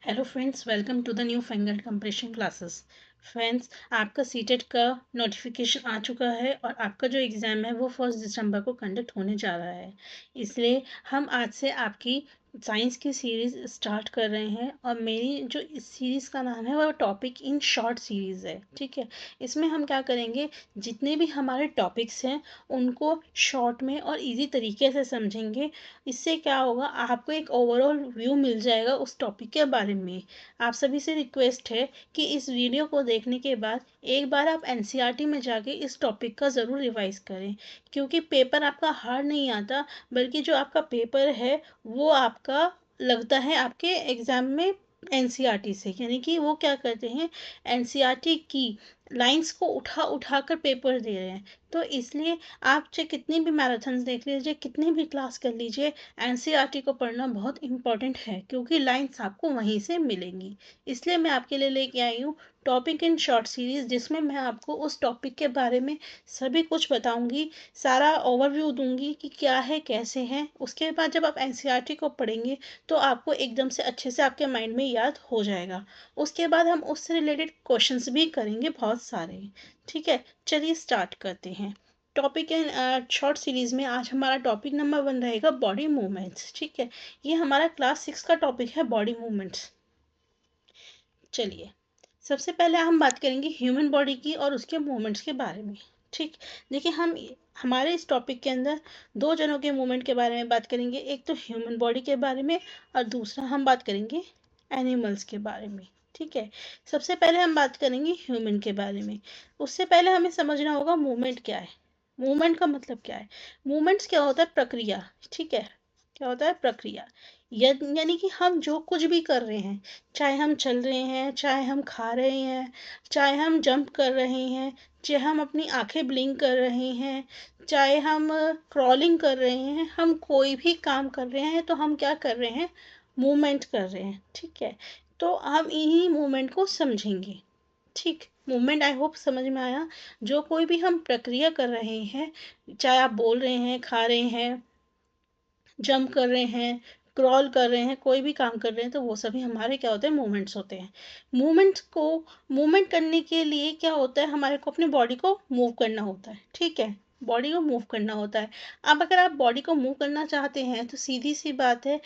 Hello friends, welcome to the newfangled compression classes. Friends, आपका CTET का notification आ चुका है और आपका जो एग्ज़ाम है वो 1 दिसंबर को कंडक्ट होने जा रहा है। इसलिए हम आज से आपकी साइंस की सीरीज़ स्टार्ट कर रहे हैं और मेरी जो इस सीरीज़ का नाम है वो टॉपिक इन शॉर्ट सीरीज़ है। ठीक है, इसमें हम क्या करेंगे, जितने भी हमारे टॉपिक्स हैं उनको शॉर्ट में और इजी तरीके से समझेंगे। इससे क्या होगा, आपको एक ओवरऑल व्यू मिल जाएगा उस टॉपिक के बारे में। आप सभी से रिक्वेस्ट है कि इस वीडियो को देखने के बाद एक बार आप एनसीईआरटी में जाके इस टॉपिक का ज़रूर रिवाइज करें, क्योंकि पेपर आपका हार्ड नहीं आता, बल्कि जो आपका पेपर है वो आपका लगता है आपके एग्ज़ाम में एनसीईआरटी से, यानी कि वो क्या करते हैं, एनसीईआरटी की लाइंस को उठा उठा कर पेपर दे रहे हैं। तो इसलिए आप चाहे कितनी भी मैराथन्स देख लीजिए, कितनी भी क्लास कर लीजिए, एनसीईआरटी को पढ़ना बहुत इम्पॉर्टेंट है, क्योंकि लाइंस आपको वहीं से मिलेंगी। इसलिए मैं आपके लिए लेके आई हूँ टॉपिक इन शॉर्ट सीरीज़, जिसमें मैं आपको उस टॉपिक के बारे में सभी कुछ बताऊंगी, सारा ओवरव्यू दूंगी कि क्या है कैसे है। उसके बाद जब आप एनसीईआरटी को पढ़ेंगे तो आपको एकदम से अच्छे से आपके माइंड में याद हो जाएगा। उसके बाद हम उससे रिलेटेड क्वेश्चंस भी करेंगे बहुत सारे। ठीक है, चलिए स्टार्ट करते हैं। टॉपिक इन शॉर्ट सीरीज में आज हमारा टॉपिक नंबर 1 रहेगा बॉडी मूवमेंट्स। ठीक है, ये हमारा क्लास 6 का टॉपिक है, बॉडी मूवमेंट्स। चलिए, सबसे पहले हम बात करेंगे ह्यूमन बॉडी की और उसके मूवमेंट्स के बारे में। ठीक, देखिए, हम हमारे इस टॉपिक के अंदर दो जनों के मूवमेंट के बारे में बात करेंगे, एक तो ह्यूमन बॉडी के बारे में और दूसरा हम बात करेंगे एनिमल्स के बारे में। ठीक है, सबसे पहले हम बात करेंगे ह्यूमन के बारे में। उससे पहले हमें समझना होगा मूवमेंट क्या है। मूवमेंट का मतलब क्या है? मूवमेंट्स क्या होता है? प्रक्रिया। ठीक है, क्या होता है? प्रक्रिया। यानी कि हम जो कुछ भी कर रहे हैं, चाहे हम चल रहे हैं, चाहे हम खा रहे हैं, चाहे हम जंप कर रहे हैं, चाहे हम अपनी आंखें ब्लिंक कर रहे हैं, चाहे हम क्रॉलिंग कर रहे हैं, हम कोई भी काम कर रहे हैं तो हम क्या कर रहे हैं? मूवमेंट कर रहे हैं। ठीक है, तो हम इन्हीं मूवमेंट को समझेंगे। ठीक, मूवमेंट आई होप समझ में आया। जो कोई भी हम प्रक्रिया कर रहे हैं, चाहे आप बोल रहे हैं, खा रहे हैं, जंप कर रहे हैं, क्रॉल कर रहे हैं, कोई भी काम कर रहे हैं, तो वो सभी हमारे क्या होते हैं? मूवमेंट्स होते हैं। मूवमेंट्स को मूवमेंट करने के लिए क्या होता है, हमारे को अपनी बॉडी को मूव करना होता है। ठीक है, बॉडी को मूव करना होता है। अब अगर आप बॉडी को मूव करना चाहते हैं तो सीधी सी बात है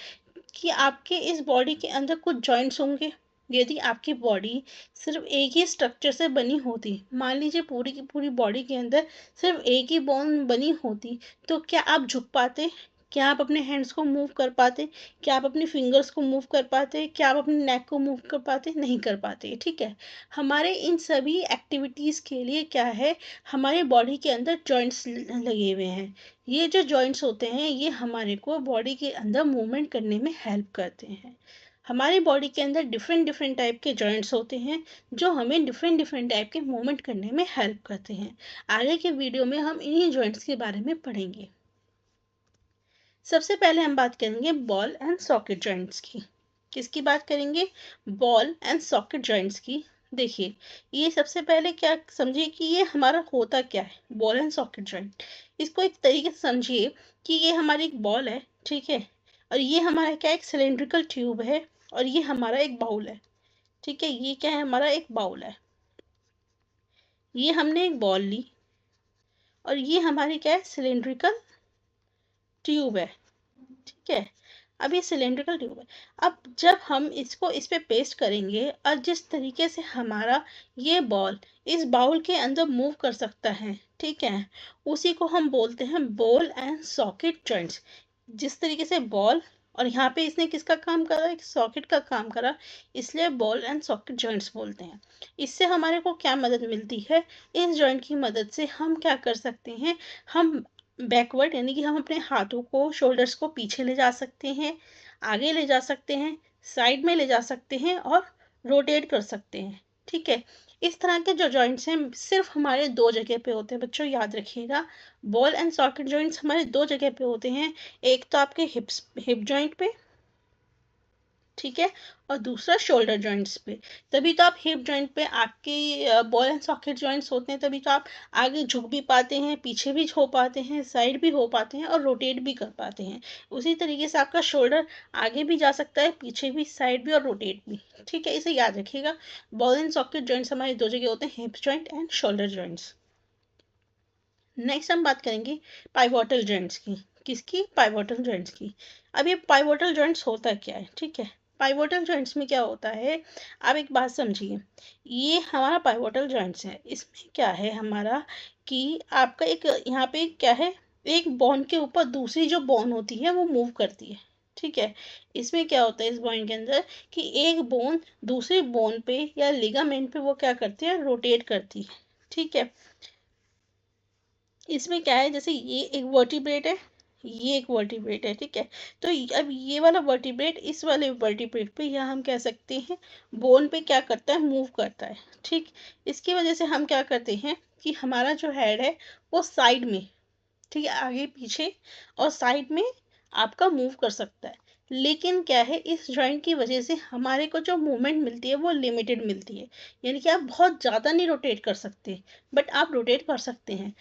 कि आपके इस बॉडी के अंदर कुछ जॉइंट्स होंगे। यदि आपकी बॉडी सिर्फ एक ही स्ट्रक्चर से बनी होती, मान लीजिए पूरी की पूरी बॉडी के अंदर सिर्फ एक ही बोन बनी होती, तो क्या आप झुक पाते? क्या आप अपने हैंड्स को मूव कर पाते? क्या आप अपनी फिंगर्स को मूव कर पाते? क्या आप अपने नेक को मूव कर पाते? नहीं कर पाते। ठीक है, हमारे इन सभी एक्टिविटीज़ के लिए क्या है, हमारे बॉडी के अंदर जॉइंट्स लगे हुए हैं। ये जो जॉइंट्स होते हैं ये हमारे को बॉडी के अंदर मूवमेंट करने में हेल्प करते हैं। हमारी बॉडी के अंदर डिफरेंट डिफरेंट टाइप के जॉइंट्स होते हैं, जो हमें डिफरेंट डिफरेंट टाइप के मूवमेंट करने में हेल्प करते हैं। आगे के वीडियो में हम इन्हीं जॉइंट्स के बारे में पढ़ेंगे। सबसे पहले हम बात करेंगे बॉल एंड सॉकेट जॉइंट्स की। किसकी बात करेंगे? बॉल एंड सॉकेट जॉइंट्स की। देखिए, ये सबसे पहले क्या समझिए कि ये हमारा होता क्या है, बॉल एंड सॉकेट जॉइंट। इसको एक तरीके से समझिए कि ये हमारी एक बॉल है। ठीक है, और ये हमारा क्या, एक सिलेंड्रिकल ट्यूब है, और ये हमारा एक बाउल है। ठीक है, ये क्या है, हमारा एक बाउल है। ये हमने एक बॉल ली और ये हमारी क्या है, सिलेंड्रिकल ट्यूब है। ठीक है, अब ये सिलेंड्रिकल ट्यूब है। अब जब हम इसको इस पे पेस्ट करेंगे और जिस तरीके से हमारा ये बॉल इस बाउल के अंदर मूव कर सकता है, ठीक है, उसी को हम बोलते हैं बॉल एंड सॉकेट जॉइंट्स। जिस तरीके से बॉल, और यहाँ पे इसने किसका काम करा, एक सॉकेट का काम करा, इसलिए बॉल एंड सॉकेट जॉइंट्स बोलते हैं। इससे हमारे को क्या मदद मिलती है? इस जॉइंट की मदद से हम क्या कर सकते हैं, हम बैकवर्ड यानी कि हम अपने हाथों को, शोल्डर्स को पीछे ले जा सकते हैं, आगे ले जा सकते हैं, साइड में ले जा सकते हैं और रोटेट कर सकते हैं। ठीक है, इस तरह के जो जॉइंट्स हैं सिर्फ हमारे दो जगह पे होते हैं, बच्चों याद रखिएगा। बॉल एंड सॉकेट जॉइंट्स हमारे दो जगह पे होते हैं। एक तो आपके हिप जॉइंट पे, ठीक है, और दूसरा शोल्डर जॉइंट्स पे। तभी तो आप हिप जॉइंट पे आपके बॉल एंड सॉकेट जॉइंट्स होते हैं, तभी तो आप आगे झुक भी पाते हैं, पीछे भी हो पाते हैं, साइड भी हो पाते हैं और रोटेट भी कर पाते हैं। उसी तरीके से आपका शोल्डर आगे भी जा सकता है, पीछे भी, साइड भी और रोटेट भी। ठीक है, इसे याद रखिएगा। बॉल एंड सॉकेट जॉइंट्स हमारे दो जगह होते हैं, hip joint and shoulder joints. Next हम बात करेंगे पाइवोटल जॉइंट्स की। किसकी? पाइवोटल जॉइंट्स की। अब ये पाइवोटल जॉइंट्स होता क्या है? ठीक है, पाइवोटल जॉइंट्स में क्या होता है, आप एक बात समझिए। ये हमारा पाइवोटल जॉइंट्स है, इसमें क्या है हमारा कि आपका एक यहाँ पे क्या है, एक बोन के ऊपर दूसरी जो बोन होती है वो मूव करती है। ठीक है, इसमें क्या होता है इस बोन के अंदर कि एक बोन दूसरी बोन पे या लिगामेंट पे वो क्या करती है, रोटेट करती है। ठीक है, इसमें क्या है, जैसे ये एक वर्टिब्रेट है, ये एक वर्टिब्रेट है। ठीक है, तो अब ये वाला वर्टिब्रेट इस वाले वर्टिब्रेट पे, या हम कह सकते हैं बोन पे क्या करता है, मूव करता है। ठीक, इसकी वजह से हम क्या करते हैं कि हमारा जो हेड है वो साइड में, ठीक है, आगे पीछे और साइड में आपका मूव कर सकता है। लेकिन क्या है, इस जॉइंट की वजह से हमारे को जो मूवमेंट मिलती है वो लिमिटेड मिलती है। यानी कि आप बहुत ज़्यादा नहीं रोटेट कर सकते, बट आप रोटेट कर सकते हैं।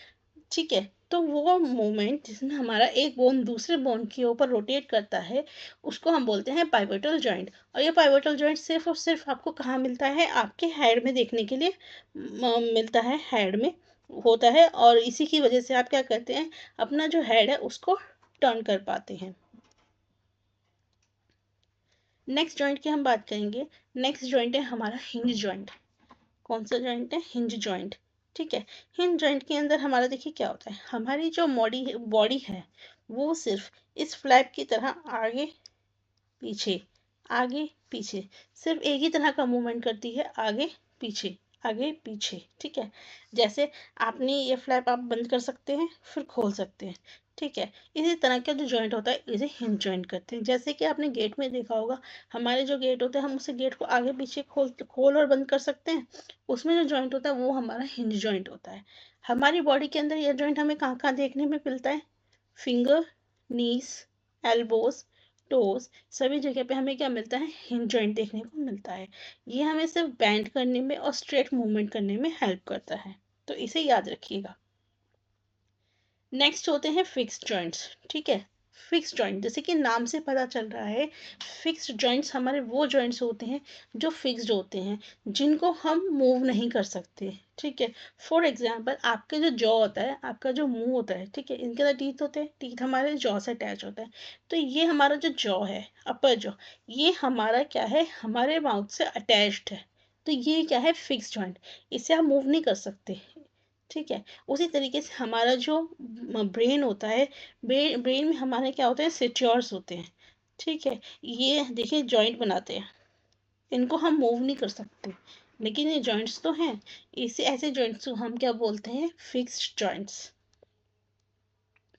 ठीक है, तो वो मोमेंट जिसमें हमारा एक बोन दूसरे बोन के ऊपर रोटेट करता है उसको हम बोलते हैं पाइवोटल जॉइंट। और ये पाइवोटल जॉइंट सिर्फ और सिर्फ आपको कहाँ मिलता है, आपके हेड में देखने के लिए मिलता है, हेड में होता है। और इसी की वजह से आप क्या करते हैं, अपना जो हेड है उसको टर्न कर पाते हैं। नेक्स्ट जॉइंट की हम बात करेंगे। नेक्स्ट जॉइंट है हमारा हिंज जॉइंट। कौन सा जॉइंट है? Hinge joint. ठीक है, हिंज जॉइंट के अंदर हमारा देखिए क्या होता है, हमारी जो बॉडी है वो सिर्फ इस फ्लैप की तरह आगे पीछे, आगे पीछे, सिर्फ एक ही तरह का मूवमेंट करती है, आगे पीछे, आगे पीछे। ठीक है, जैसे आपने ये फ्लैप आप बंद कर सकते हैं फिर खोल सकते हैं। ठीक है, इसी तरह का जो जॉइंट होता है इसे हिंज जॉइंट करते हैं। जैसे कि आपने गेट में देखा होगा, हमारे जो गेट होते हैं हम उसे गेट को आगे पीछे खोल और बंद कर सकते हैं। उसमें जो जॉइंट होता है वो हमारा हिंज जॉइंट होता है। हमारी बॉडी के अंदर यह जॉइंट हमें कहाँ कहाँ देखने में मिलता है? फिंगर, नीस, एल्बोज, टोज, सभी जगह पे हमें क्या मिलता है? हिंज जॉइंट देखने को मिलता है। ये हमें सिर्फ बैंड करने में और स्ट्रेट मूवमेंट करने में हेल्प करता है, तो इसे याद रखिएगा। नेक्स्ट होते हैं फिक्स्ड जॉइंट्स। ठीक है, फिक्स्ड जॉइंट जैसे कि नाम से पता चल रहा है, फिक्स्ड जॉइंट्स हमारे वो जॉइंट्स होते हैं जो फिक्स्ड होते हैं, जिनको हम मूव नहीं कर सकते। ठीक है, फॉर एग्जाम्पल आपके जो जॉ होता है, आपका जो मुंह होता है, ठीक है, इनके अंदर टीथ होते हैं, टीथ हमारे जॉ से अटैच होता है। तो ये हमारा जो जॉ है, अपर जॉ, ये हमारा क्या है, हमारे माउथ से अटैच्ड है। तो ये क्या है? फिक्स्ड जॉइंट, इसे हम मूव नहीं कर सकते। ठीक है, उसी तरीके से हमारा जो ब्रेन होता है, ब्रेन में हमारे क्या होते हैं? सेट्योर्स होते हैं। ठीक है, ये देखिए जॉइंट बनाते हैं, इनको हम मूव नहीं कर सकते, लेकिन ये जॉइंट्स तो हैं। इसे ऐसे जॉइंट्स को हम क्या बोलते हैं? Fixed joints.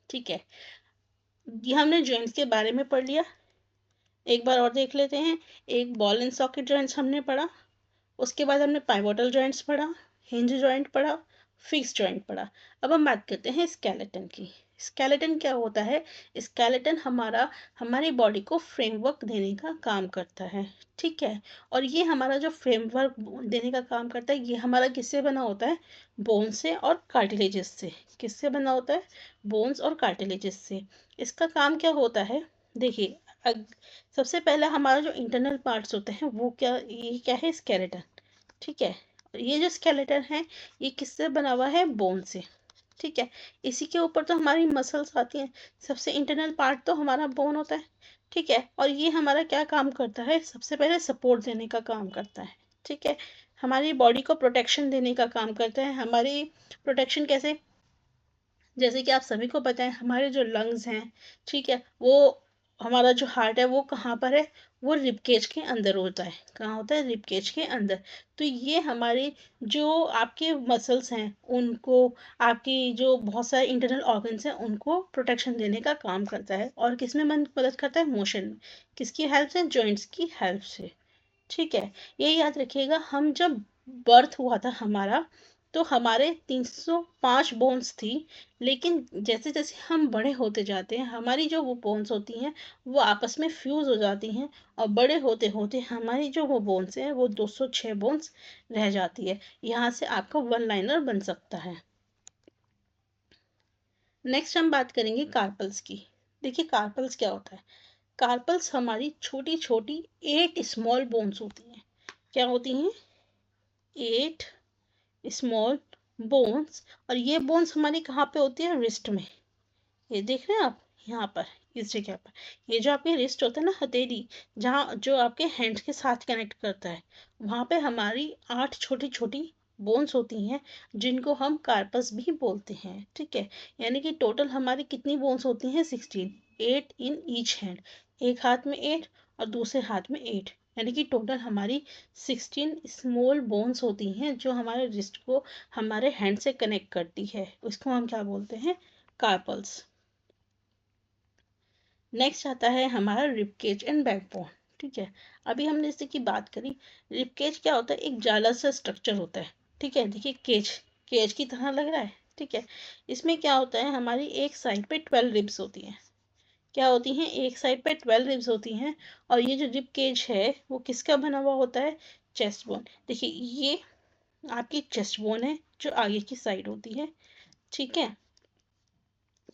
ठीक है, ये हमने जॉइंट्स के बारे में पढ़ लिया। एक बार और देख लेते हैं। एक बॉल एंड सॉकेट जॉइंट्स हमने पढ़ा, उसके बाद हमने पाइवोटल जॉइंट्स पढ़ा, हिंज जॉइंट पढ़ा, फिक्स जॉइंट पढ़ा। अब हम बात करते हैं स्केलेटन की। स्केलेटन क्या होता है? स्केलेटन हमारा हमारी बॉडी को फ्रेमवर्क देने का काम करता है। ठीक है, और ये हमारा जो फ्रेमवर्क देने का काम करता है, ये हमारा किससे बना होता है? बोन से और कार्टिलेजेस से। किससे बना होता है? बोन्स और कार्टिलेजेस से। इसका काम क्या होता है? देखिए, सबसे पहला हमारा जो इंटरनल पार्ट्स होते हैं वो क्या, ये क्या है? स्केलेटन। ठीक है, ये जो स्केलेटन है ये किससे बना हुआ है? बोन से। ठीक है, इसी के ऊपर तो हमारी मसल्स आती हैं। सबसे इंटरनल पार्ट तो हमारा बोन होता है। ठीक है, और ये हमारा क्या काम करता है? सबसे पहले सपोर्ट देने का काम करता है। ठीक है, हमारी बॉडी को प्रोटेक्शन देने का काम करता है। हमारी प्रोटेक्शन कैसे? जैसे कि आप सभी को पता है हमारे जो लंग्स हैं, ठीक है, वो हमारा जो हार्ट है वो कहाँ पर है? वो रिबकेज के अंदर होता है। कहाँ होता है? रिबकेज के अंदर। तो ये हमारी जो आपके मसल्स हैं उनको, आपकी जो बहुत सारे इंटरनल ऑर्गन्स हैं उनको प्रोटेक्शन देने का काम करता है। और किस में मदद करता है? मोशन में। किसकी हेल्प से? जॉइंट्स की हेल्प से। ठीक है, ये याद रखिएगा। हम जब बर्थ हुआ था हमारा, तो हमारे 305 बोन्स थी, लेकिन जैसे जैसे हम बड़े होते जाते हैं हमारी जो वो बोन्स होती हैं वो आपस में फ्यूज हो जाती हैं, और बड़े होते होते हमारी जो वो बोन्स हैं वो 206 बोन्स रह जाती है। यहाँ से आपका वन लाइनर बन सकता है। नेक्स्ट हम बात करेंगे कार्पल्स की। देखिए कार्पल्स क्या होता है। कार्पल्स हमारी छोटी छोटी 8 स्मॉल बोन्स होती हैं। क्या होती हैं? 8 स्मॉल बोन्स। और ये बोन्स हमारी कहाँ पे होती है? रिस्ट में। ये देख रहे हैं आप यहाँ पर, इस जगह पर। ये जो आपके रिस्ट होता है ना, हथेली, जहाँ जो आपके हैंड्स के साथ कनेक्ट करता है, वहाँ पे हमारी 8 छोटी छोटी बोन्स होती हैं, जिनको हम कार्पस भी बोलते हैं। ठीक है, यानी कि टोटल हमारी कितनी बोन्स होती हैं? 16, 8 इन ईच हैंड। एक हाथ में 8 और दूसरे हाथ में 8, यानी कि टोटल हमारी 16 स्मॉल बोन्स होती हैं जो हमारे रिस्ट को हमारे हैंड से कनेक्ट करती है। उसको हम क्या बोलते हैं? कार्पल्स। नेक्स्ट आता है हमारा रिबकेज एंड बैकबोन। ठीक है, अभी हमने जैसे की बात करी, रिबकेज क्या होता है? एक जाला सा स्ट्रक्चर होता है। ठीक है, देखिए केज, केज की तरह लग रहा है। ठीक है, इसमें क्या होता है? हमारी एक साइड पे 12 रिब्स होती हैं। क्या होती हैं? एक साइड पे 12 रिब्स होती हैं। और ये जो रिब केज है वो किसका बना हुआ होता है? Chest bone. देखिए ये आपकी चेस्ट बोन है जो आगे की साइड होती है। ठीक है,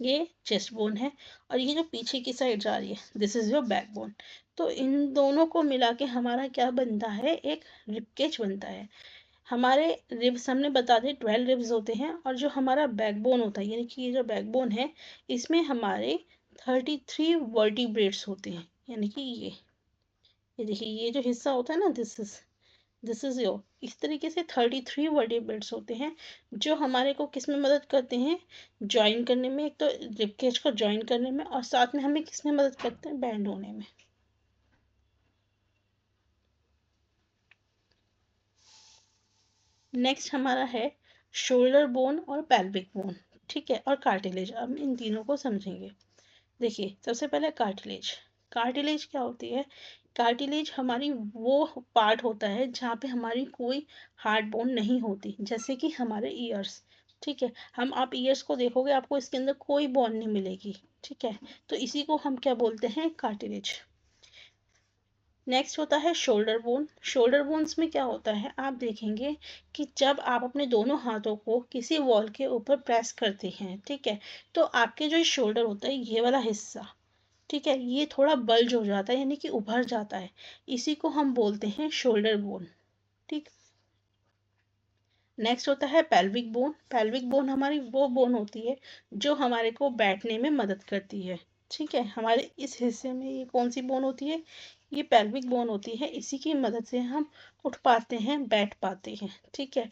ये चेस्ट बोन है, और ये जो पीछे की साइड जा रही है this is your back bone. तो इन दोनों को मिला के हमारा क्या बनता है? एक रिबकेज बनता है। हमारे रिब्स हमने बता दिए 12 रिब्स होते हैं, और जो हमारा बैकबोन होता है, यानी कि ये जो बैकबोन है, इसमें हमारे 33 वर्टिब्रेट्स होते हैं। यानी कि ये देखिए ये जो हिस्सा होता है ना, दिस इज योर, इस तरीके से 33 वर्टिब्रेट्स होते हैं जो हमारे को किस में मदद करते हैं? ज्वाइन करने में। एक तो रिबकेज को ज्वाइन करने में, और साथ में हमें किस में मदद करते हैं? बैंड होने में। नेक्स्ट हमारा है शोल्डर बोन और पेल्विक बोन। ठीक है, और कार्टिलेज। अब इन तीनों को समझेंगे। देखिए सबसे पहले कार्टिलेज। कार्टिलेज क्या होती है? कार्टिलेज हमारी वो पार्ट होता है जहाँ पे हमारी कोई हार्ड बोन नहीं होती, जैसे कि हमारे ईयर्स। ठीक है, हम आप ईयर्स को देखोगे आपको इसके अंदर कोई बोन नहीं मिलेगी। ठीक है, तो इसी को हम क्या बोलते हैं? कार्टिलेज। नेक्स्ट होता है शोल्डर बोन। शोल्डर बोन्स में क्या होता है? आप देखेंगे कि जब आप अपने दोनों हाथों को किसी वॉल के ऊपर प्रेस करते हैं, ठीक है, तो आपके जो शोल्डर होता है ये वाला हिस्सा, ठीक है, ये थोड़ा बल्ज हो जाता है, यानी कि उभर जाता है। इसी को हम बोलते हैं शोल्डर बोन। ठीक। नेक्स्ट होता है पेल्विक बोन। पेल्विक बोन हमारी वो बोन होती है जो हमारे को बैठने में मदद करती है। ठीक है, हमारे इस हिस्से में ये कौन सी बोन होती है? ये पेल्विक बोन होती है। इसी की मदद से हम उठ पाते हैं, बैठ पाते हैं। ठीक है,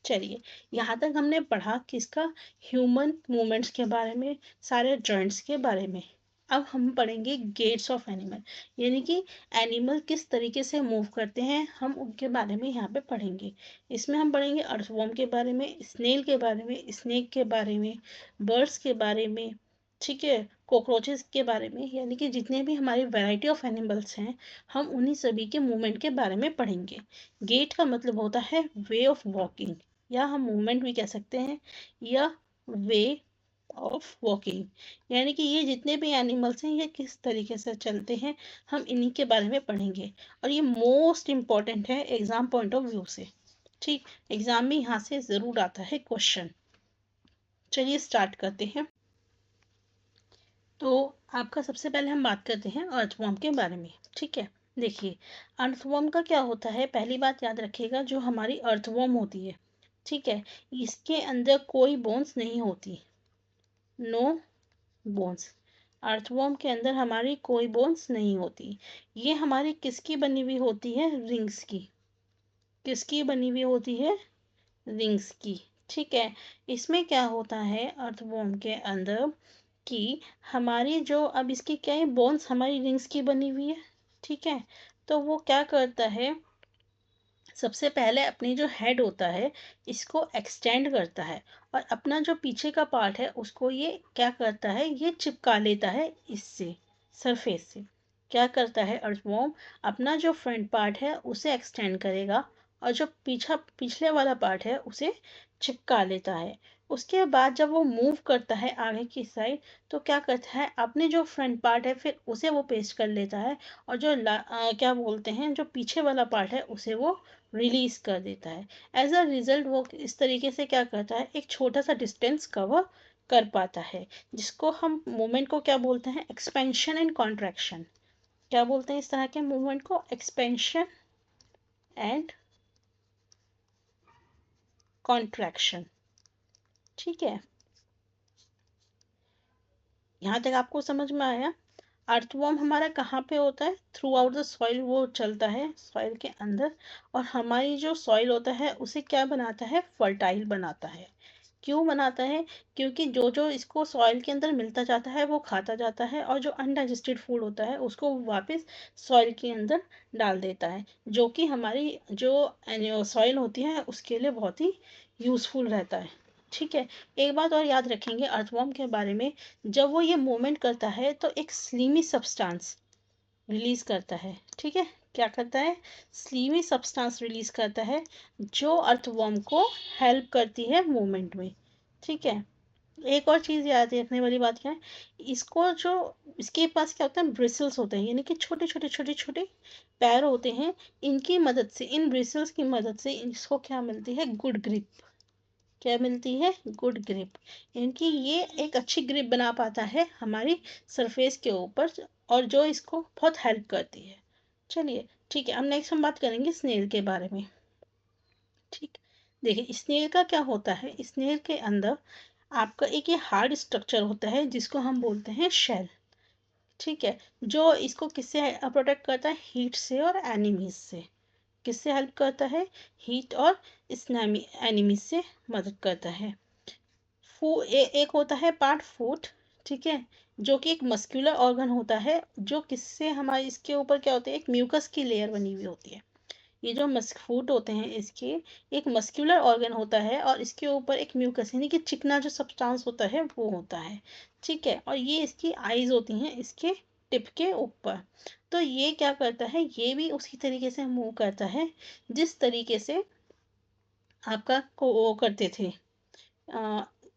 चलिए यहाँ तक हमने पढ़ा किसका? ह्यूमन मूवमेंट्स के बारे में, सारे जॉइंट्स के बारे में। अब हम पढ़ेंगे गेट्स ऑफ एनिमल, यानी कि एनिमल किस तरीके से मूव करते हैं, हम उनके बारे में यहाँ पे पढ़ेंगे। इसमें हम पढ़ेंगे अर्थवर्म के बारे में, स्नेल के बारे में, स्नेक के बारे में, बर्ड्स के बारे में। ठीक है, कॉकरोचेस के बारे में, यानी कि जितने भी हमारी वैरायटी ऑफ एनिमल्स हैं हम उन्हीं सभी के मूवमेंट के बारे में पढ़ेंगे। गेट का मतलब होता है वे ऑफ वॉकिंग, या हम मूवमेंट भी कह सकते हैं, या वे ऑफ वॉकिंग, यानी कि ये जितने भी एनिमल्स हैं ये किस तरीके से चलते हैं हम इन्हीं के बारे में पढ़ेंगे। और ये मोस्ट इम्पॉर्टेंट है एग्जाम पॉइंट ऑफ व्यू से। ठीक, एग्जाम में यहाँ से ज़रूर आता है क्वेश्चन। चलिए स्टार्ट करते हैं। तो आपका सबसे पहले हम बात करते हैं अर्थवर्म के बारे में। ठीक है, देखिए अर्थवर्म का क्या होता है, पहली बात याद रखिएगा, जो हमारी अर्थवर्म होती है, ठीक है, इसके अंदर कोई बोन्स नहीं होती, नो बोन्स। अर्थवर्म के अंदर हमारी कोई बोन्स नहीं होती। ये हमारी किसकी बनी हुई होती है? रिंग्स की। किसकी बनी हुई होती है? रिंग्स की। ठीक है, इसमें क्या होता है अर्थवर्म के अंदर कि हमारी जो, अब इसकी क्या है, बोन्स हमारी रिंग्स की बनी हुई है। ठीक है, तो वो क्या करता है, सबसे पहले अपनी जो हेड होता है इसको एक्सटेंड करता है, और अपना जो पीछे का पार्ट है उसको ये क्या करता है, ये चिपका लेता है इससे, सरफेस से। क्या करता है अर्थवर्म? अपना जो फ्रंट पार्ट है उसे एक्सटेंड करेगा, और जो पिछले वाला पार्ट है उसे चिपका लेता है। उसके बाद जब वो मूव करता है आगे की साइड, तो क्या करता है, अपने जो फ्रंट पार्ट है फिर उसे वो पेस्ट कर लेता है, और जो क्या बोलते हैं, जो पीछे वाला पार्ट है उसे वो रिलीज कर देता है। एज अ रिजल्ट वो इस तरीके से क्या करता है, एक छोटा सा डिस्टेंस कवर कर पाता है, जिसको हम मूवमेंट को क्या बोलते हैं, एक्सपेंशन एंड कॉन्ट्रैक्शन। क्या बोलते हैं इस तरह के मूवमेंट को, एक्सपेंशन एंड कॉन्ट्रैक्शन। ठीक है, यहाँ तक आपको समझ में आया। अर्थवर्म हमारा कहाँ पे होता है, थ्रू आउट द सॉइल वो चलता है सॉइल के अंदर, और हमारी जो सॉइल होता है उसे क्या बनाता है, फर्टाइल बनाता है। क्यों बनाता है, क्योंकि जो जो इसको सॉइल के अंदर मिलता जाता है वो खाता जाता है, और जो अनडाइजेस्टेड फूड होता है उसको वापस सॉइल के अंदर डाल देता है, जो कि हमारी जो सॉइल होती है उसके लिए बहुत ही यूजफुल रहता है। ठीक है, एक बात और याद रखेंगे अर्थवर्म के बारे में, जब वो ये मूवमेंट करता है तो एक स्लीमी सब्सटेंस रिलीज करता है। ठीक है, क्या करता है, स्लीमी सब्सटेंस रिलीज करता है, जो अर्थवर्म को हेल्प करती है मूवमेंट में। ठीक है, एक और चीज याद रखने वाली बात क्या है, इसको जो इसके पास क्या होता है, ब्रिसल्स होते हैं, यानी कि छोटे छोटे छोटे छोटे पैर होते हैं। इनकी मदद से, इन ब्रिसल्स की मदद से इसको क्या मिलती है, गुड ग्रिप। क्या मिलती है, गुड ग्रिप। इनकी ये एक अच्छी ग्रिप बना पाता है हमारी सरफेस के ऊपर, और जो इसको बहुत हेल्प करती है। चलिए ठीक है, अब नेक्स्ट हम बात करेंगे स्नेल के बारे में। ठीक, देखिए स्नेल का क्या होता है, स्नेल के अंदर आपका एक ये हार्ड स्ट्रक्चर होता है जिसको हम बोलते हैं शेल। ठीक है, जो इसको किससे प्रोटेक्ट करता है, हीट से और एनिमीज से। किससे हेल्प करता है, हीट और एनिमीज से मदद करता है। एक होता है पार्ट फूट। ठीक है, जो कि एक मस्कुलर ऑर्गन होता है, जो किससे हमारे इसके ऊपर क्या होता है, एक म्यूकस की लेयर बनी हुई होती है। ये जो फूट होते हैं इसके, एक मस्कुलर ऑर्गन होता है, और इसके ऊपर एक म्यूकस यानी कि चिकना जो सब्सटेंस होता है वो होता है। ठीक है, और ये इसकी आईज होती हैं इसके टिप के ऊपर। तो ये क्या करता है, ये भी उसी तरीके से मूव करता है जिस तरीके से आपका को वो करते थे,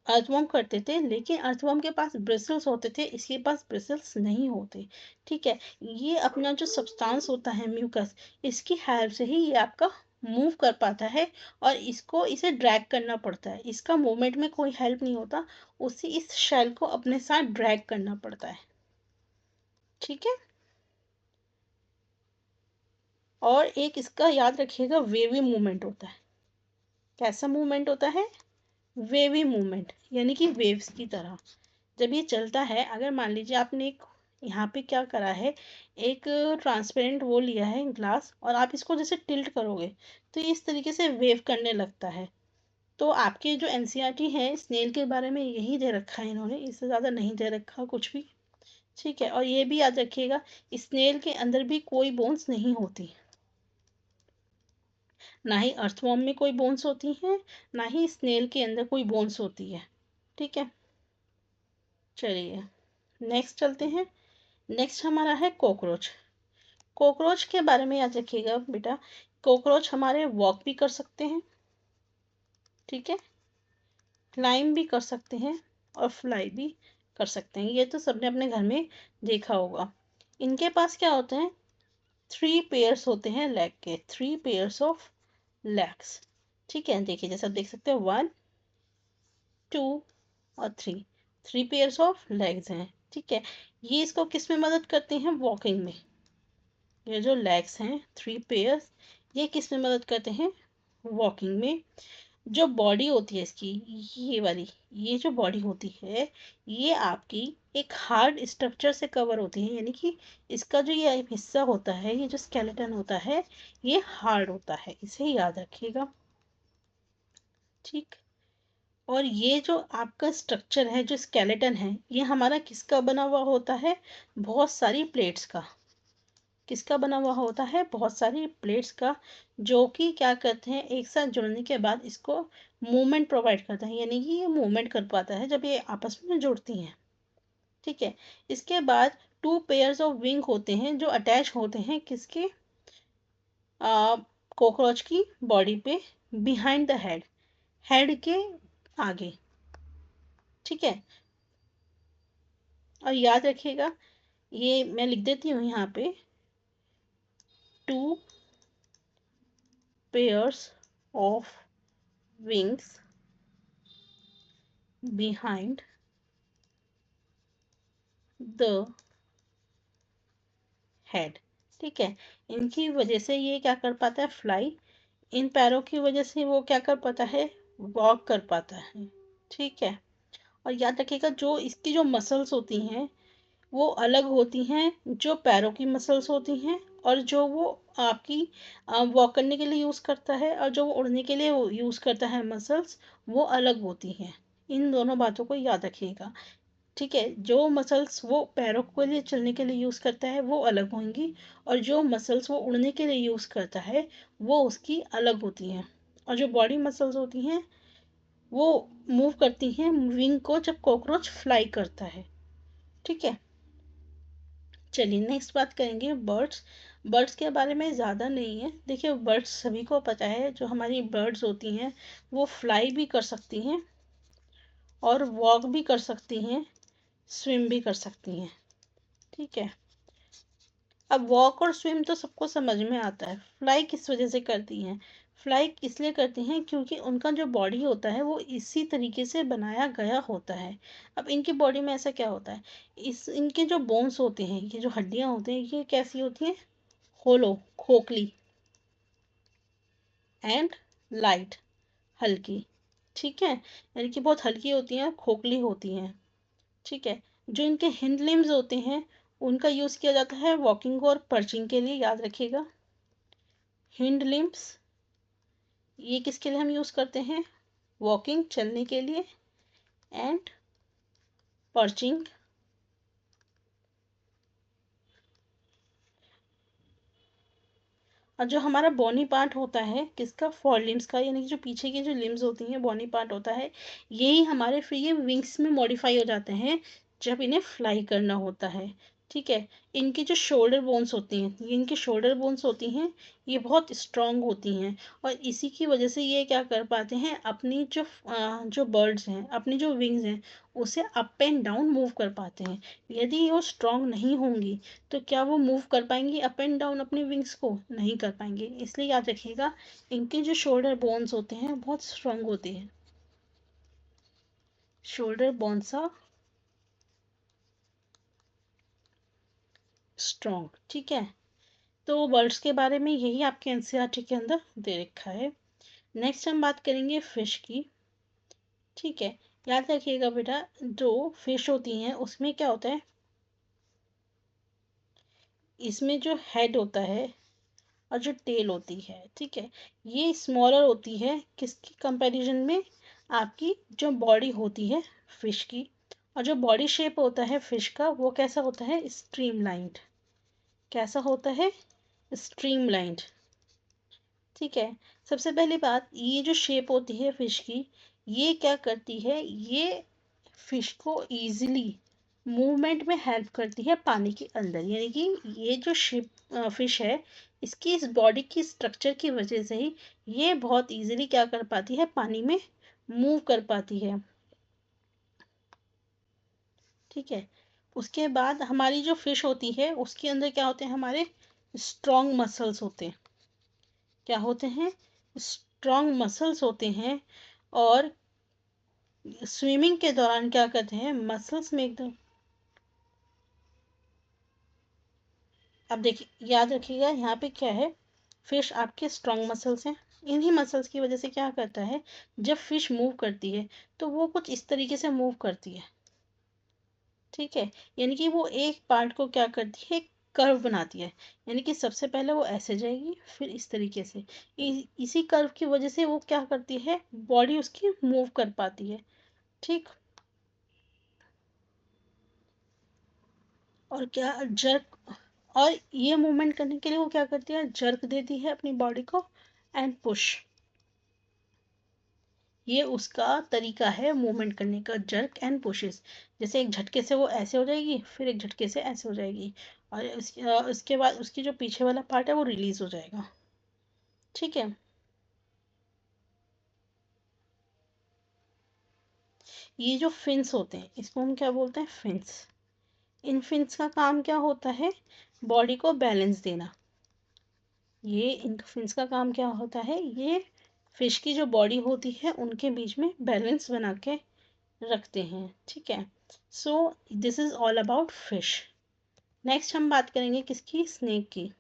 अर्थवर्म करते थे, लेकिन अर्थवर्म के पास ब्रिसल्स होते थे, इसके पास ब्रिसल्स नहीं होते। ठीक है, ये अपना जो सब्सटेंस होता है म्यूकस, इसकी हेल्प से ही ये आपका मूव कर पाता है, और इसे ड्रैग करना पड़ता है, इसका मूवमेंट में कोई हेल्प नहीं होता, उसे इस शेल को अपने साथ ड्रैग करना पड़ता है। ठीक है, और एक इसका याद रखिएगा, वेवी मूवमेंट होता है। कैसा मूवमेंट होता है, वेवी मूवमेंट, यानी कि वेव्स की तरह जब ये चलता है। अगर मान लीजिए आपने एक यहाँ पे क्या करा है, एक ट्रांसपेरेंट वो लिया है ग्लास, और आप इसको जैसे टिल्ट करोगे तो ये इस तरीके से वेव करने लगता है। तो आपके जो एनसीईआरटी है स्नेल के बारे में यही दे रखा है इन्होंने, इससे ज़्यादा नहीं दे रखा कुछ भी। ठीक है, और ये भी याद रखिएगा, स्नेल के अंदर भी कोई बोन्स नहीं होती, ना ही अर्थवॉर्म में कोई बोन्स होती हैं, ना ही स्नेल के अंदर कोई बोन्स होती है। ठीक है, चलिए नेक्स्ट चलते हैं। नेक्स्ट हमारा है कॉकरोच। कॉकरोच के बारे में याद रखिएगा बेटा, कॉकरोच हमारे वॉक भी कर सकते हैं। ठीक है, क्लाइम भी कर सकते हैं, और फ्लाई भी कर सकते हैं, ये तो सबने अपने घर में देखा होगा। इनके पास क्या होते हैं, 3 पेयर्स होते हैं लेग के, 3 पेयर्स ऑफ लेग्स। ठीक है, देखिए जैसा देख सकते हैं, 1 2 और 3 पेयर्स ऑफ लेग्स हैं। ठीक है, ये इसको किस में मदद करते हैं, वॉकिंग में। ये जो लेग्स हैं 3 पेयर्स, ये किस में मदद करते हैं, वॉकिंग में। जो बॉडी होती है इसकी, ये वाली, ये जो बॉडी होती है, ये आपकी एक हार्ड स्ट्रक्चर से कवर होती है, यानी कि इसका जो ये हिस्सा होता है, ये जो स्केलेटन होता है, ये हार्ड होता है, इसे याद रखिएगा। ठीक, और ये जो आपका स्ट्रक्चर है, जो स्केलेटन है, ये हमारा किसका बना हुआ होता है, बहुत सारी प्लेट्स का। किसका बना हुआ होता है, बहुत सारी प्लेट्स का, जो कि क्या करते हैं, एक साथ जुड़ने के बाद इसको मूवमेंट प्रोवाइड करता है, यानी कि ये मूवमेंट कर पाता है जब ये आपस में जुड़ती हैं। ठीक है, इसके बाद 2 पेयर्स ऑफ विंग होते हैं, जो अटैच होते हैं किसके, कॉकरोच की बॉडी पे, बिहाइंड द हेड, हेड के आगे। ठीक है, और याद रखिएगा, ये मैं लिख देती हूँ यहाँ पे, 2 pairs of wings behind the head। ठीक है, इनकी वजह से ये क्या कर पाता है, फ्लाई। इन पैरों की वजह से वो क्या कर पाता है, वॉक कर पाता है। ठीक है, और याद रखिएगा, जो इसकी जो मसल्स होती हैं वो अलग होती हैं, जो पैरों की मसल्स होती हैं, और जो वो आपकी वॉक करने के लिए यूज़ करता है, और जो वो उड़ने के लिए यूज़ करता है मसल्स, वो अलग होती हैं। इन दोनों बातों को याद रखिएगा। ठीक है, जो मसल्स वो पैरों के लिए चलने के लिए यूज़ करता है वो अलग होंगी, और जो मसल्स वो उड़ने के लिए यूज़ करता है वो उसकी अलग होती हैं। और जो बॉडी मसल्स होती हैं वो मूव करती हैं विंग को जब कॉकरोच फ्लाई करता है। ठीक है, चलिए नेक्स्ट बात करेंगे बर्ड्स। बर्ड्स के बारे में ज़्यादा नहीं है। देखिए, बर्ड्स सभी को पता है, जो हमारी बर्ड्स होती हैं वो फ्लाई भी कर सकती हैं, और वॉक भी कर सकती हैं, स्विम भी कर सकती हैं। ठीक है, अब वॉक और स्विम तो सबको समझ में आता है। फ्लाई किस वजह से करती हैं, फ्लाई इसलिए करती हैं क्योंकि उनका जो बॉडी होता है वो इसी तरीके से बनाया गया होता है। अब इनकी बॉडी में ऐसा क्या होता है, इस इनके जो बोन्स होते हैं, ये जो हड्डियां होती हैं, ये कैसी होती हैं, होलो, खोखली, एंड लाइट, हल्की। ठीक है, यानी कि बहुत हल्की होती हैं, खोखली होती हैं। ठीक है, जो इनके हिंड लिम्स होते हैं उनका यूज़ किया जाता है वॉकिंग और पर्चिंग के लिए। याद रखिएगा, हिंड लिम्स ये किसके लिए हम यूज़ करते हैं, वॉकिंग, चलने के लिए, एंड पर्चिंग, और जो हमारा बॉनी पार्ट होता है किसका, फोर लिम्स का, यानी कि जो पीछे की जो लिम्स होती हैं बॉनी पार्ट होता है, यही हमारे फिर ये विंग्स में मॉडिफाई हो जाते हैं जब इन्हें फ्लाई करना होता है। ठीक है, इनकी जो शोल्डर बोन्स होती हैं, ये इनकी शोल्डर बोन्स होती हैं, ये बहुत स्ट्रांग होती हैं, और इसी की वजह से ये क्या कर पाते हैं, अपनी जो बर्ड्स हैं, अपनी जो विंग्स हैं, उसे अप एंड डाउन मूव कर पाते हैं। यदि वो स्ट्रांग नहीं होंगी तो क्या वो मूव कर पाएंगी अप एंड डाउन अपने विंग्स को, नहीं कर पाएंगे। इसलिए याद रखिएगा, इनके जो शोल्डर बोन्स होते हैं बहुत स्ट्रांग होते हैं, शोल्डर बोन्स आर स्ट्रांग। ठीक है, तो बर्ड्स के बारे में यही आपके एनसीईआरटी के अंदर दे रखा है। नेक्स्ट हम बात करेंगे फिश की। ठीक है, याद रखिएगा बेटा, जो फिश होती हैं उसमें क्या होता है, इसमें जो हेड होता है और जो टेल होती है, ठीक है, ये स्मॉलर होती है किसकी कंपैरिजन में, आपकी जो बॉडी होती है फिश की। और जो बॉडी शेप होता है फिश का वो कैसा होता है, स्ट्रीमलाइंड। कैसा होता है, स्ट्रीमलाइंड। ठीक है, सबसे पहली बात, ये जो शेप होती है फिश की, ये क्या करती है, ये फिश को इजीली मूवमेंट में हेल्प करती है पानी के अंदर। यानी कि ये जो शिप फिश है, इसकी इस बॉडी की स्ट्रक्चर की वजह से ही ये बहुत इजीली क्या कर पाती है, पानी में मूव कर पाती है। ठीक है, उसके बाद हमारी जो फिश होती है उसके अंदर क्या होते हैं, हमारे स्ट्रॉन्ग मसल्स होते हैं। क्या होते हैं, स्ट्रॉन्ग मसल्स होते हैं, और स्विमिंग के दौरान क्या करते हैं, मसल्स में एकदम, अब देखिए याद रखिएगा यहाँ पे क्या है, फिश आपके स्ट्रॉन्ग मसल्स हैं, इन्हीं मसल्स की वजह से क्या करता है, जब फिश मूव करती है तो वो कुछ इस तरीके से मूव करती है। ठीक है, यानी कि वो एक पार्ट को क्या करती है, कर्व बनाती है। यानी कि सबसे पहले वो ऐसे जाएगी, फिर इस तरीके से, इसी कर्व की वजह से वो क्या करती है, बॉडी उसकी मूव कर पाती है। ठीक, और क्या जर्क, और ये मूवमेंट करने के लिए वो क्या करती है, जर्क देती है अपनी बॉडी को, एंड पुश। ये उसका तरीका है मूवमेंट करने का, जर्क एंड पुशेस। जैसे एक झटके से वो ऐसे हो जाएगी, फिर एक झटके से ऐसे हो जाएगी, और उसके बाद उसकी जो पीछे वाला पार्ट है वो रिलीज हो जाएगा। ठीक है। ये जो फिन्स होते हैं इसको हम क्या बोलते हैं, फिन्स। इन फिन्स का काम क्या होता है, बॉडी को बैलेंस देना। ये इन फिन्स का काम क्या होता है, ये फिश की जो बॉडी होती है उनके बीच में बैलेंस बना के रखते हैं, ठीक है। So this is all about fish. Next हम बात करेंगे किसकी, स्नेक की।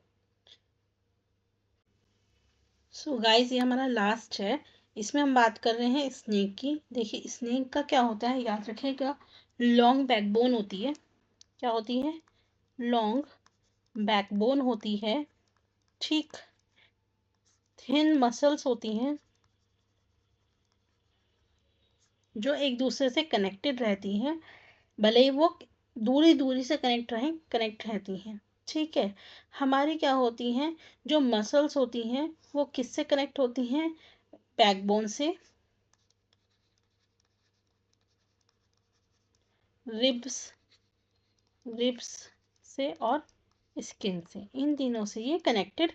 सो गाइस ये हमारा लास्ट है, इसमें हम बात कर रहे हैं स्नेक की। देखिए स्नेक का क्या होता है, याद रखिएगा, लॉन्ग बैकबोन होती है। क्या होती है, लॉन्ग बैकबोन होती है, ठीक। थिन मसल्स होती हैं जो एक दूसरे से कनेक्टेड रहती हैं, भले ही वो दूरी दूरी से कनेक्ट रहती हैं, ठीक है। हमारी क्या होती हैं, जो मसल्स होती हैं वो किससे कनेक्ट होती हैं, बैकबोन से, रिब्स रिब्स से और स्किन से, इन तीनों से ये कनेक्टेड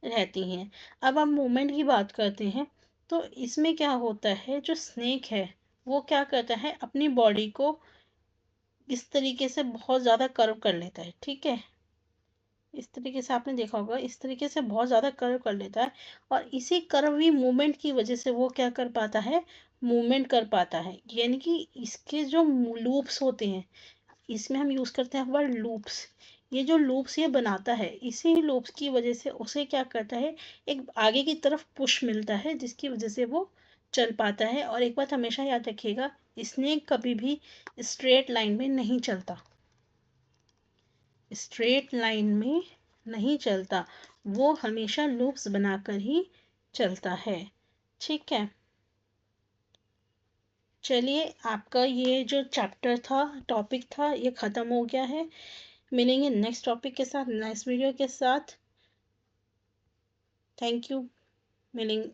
रहती हैं। अब हम मूवमेंट की बात करते हैं, तो इसमें क्या होता है, जो स्नेक है वो क्या करता है, अपनी बॉडी को इस तरीके से बहुत ज़्यादा कर्व कर लेता है, ठीक है। इस तरीके से आपने देखा होगा, इस तरीके से बहुत ज़्यादा कर्व कर लेता है, और इसी कर्वी मूवमेंट की वजह से वो क्या कर पाता है, मूवमेंट कर पाता है। यानी कि इसके जो लूप्स होते हैं, इसमें हम यूज़ करते हैं वर्ड लूप्स। ये जो लूप्स ये बनाता है, इसी लूप्स की वजह से उसे क्या करता है, एक आगे की तरफ पुश मिलता है, जिसकी वजह से वो चल पाता है। और एक बात हमेशा याद रखिएगा, स्नेक कभी भी स्ट्रेट लाइन में नहीं चलता, स्ट्रेट लाइन में नहीं चलता, वो हमेशा लूप्स बनाकर ही चलता है, ठीक है। चलिए आपका ये जो चैप्टर था, टॉपिक था, ये ख़त्म हो गया है। मिलेंगे नेक्स्ट टॉपिक के साथ, नेक्स्ट वीडियो के साथ। Thank you. मिलेंगे।